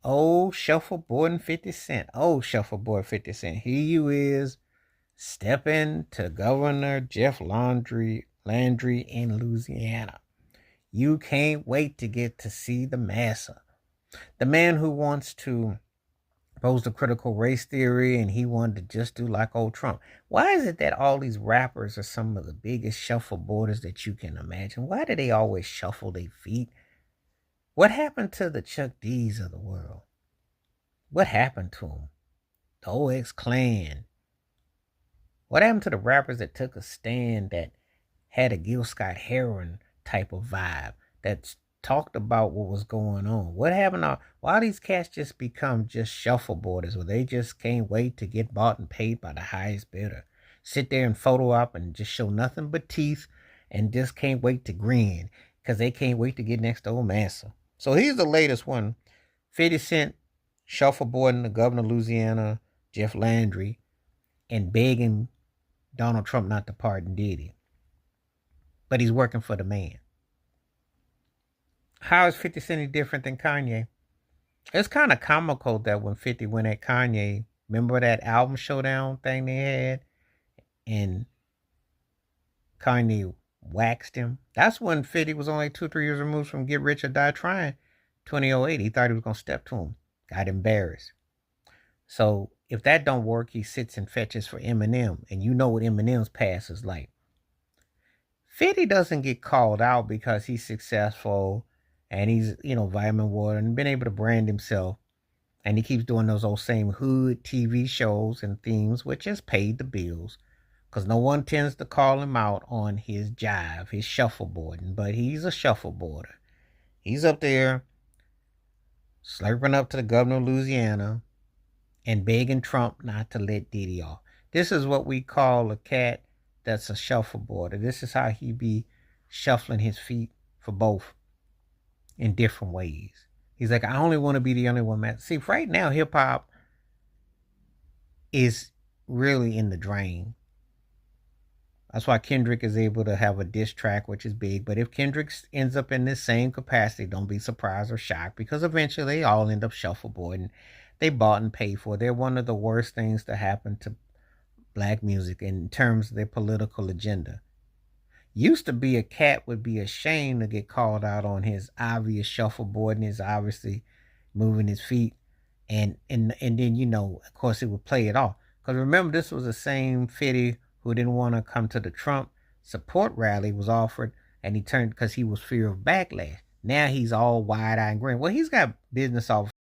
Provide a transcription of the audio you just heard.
Old shuffleboarding 50 Cent. Old shuffleboard 50 Cent. Here you is stepping to Governor Jeff Landry in Louisiana. You can't wait to get to see the massa. The man who wants to pose the critical race theory and he wanted to just do like old Trump. Why is it that all these rappers are some of the biggest shuffleboarders that you can imagine? Why do they always shuffle their feet? What happened to the Chuck D's of the world? What happened to them? The OX Clan. What happened to the rappers that took a stand, that had a Gil Scott Heron type of vibe, that talked about what was going on? What happened to why these cats just become just shuffleboarders where they just can't wait to get bought and paid by the highest bidder? Sit there and photo op and just show nothing but teeth and just can't wait to grin because they can't wait to get next to old massa. So here's the latest one. 50 Cent shuffleboarding the governor of Louisiana, Jeff Landry, and begging Donald Trump not to pardon Diddy. But he's working for the man. How is 50 Cent any different than Kanye? It's kind of comical that when 50 went at Kanye, remember that album showdown thing they had? And Kanye waxed him. That's when 50 was only 2-3 years removed from Get Rich or Die Trying. 2008, he thought he was going to step to him. Got embarrassed. So if that don't work, he sits and fetches for Eminem. And you know what Eminem's past is like. 50 doesn't get called out because he's successful and he's, vitamin water and been able to brand himself. And he keeps doing those old same hood TV shows and themes, which has paid the bills. Because no one tends to call him out on his jive, his shuffleboarding. But he's a shuffleboarder. He's up there slurping up to the governor of Louisiana and begging Trump not to let Diddy off. This is what we call a cat that's a shuffleboarder. This is how he be shuffling his feet for both in different ways. He's like, I only want to be the only one, man. See, right now, hip-hop is really in the drain. That's why Kendrick is able to have a diss track, which is big. But if Kendrick ends up in this same capacity, don't be surprised or shocked, because eventually they all end up shuffleboarding. They bought and paid for. They're one of the worst things to happen to black music in terms of their political agenda. Used to be a cat would be ashamed to get called out on his obvious shuffleboarding, his obviously moving his feet. And then, of course, it would play it off. Because remember, this was the same 50 who didn't want to come to the Trump support rally was offered, and he turned because he was fear of backlash. Now he's all wide-eyed and grin. Well, he's got business off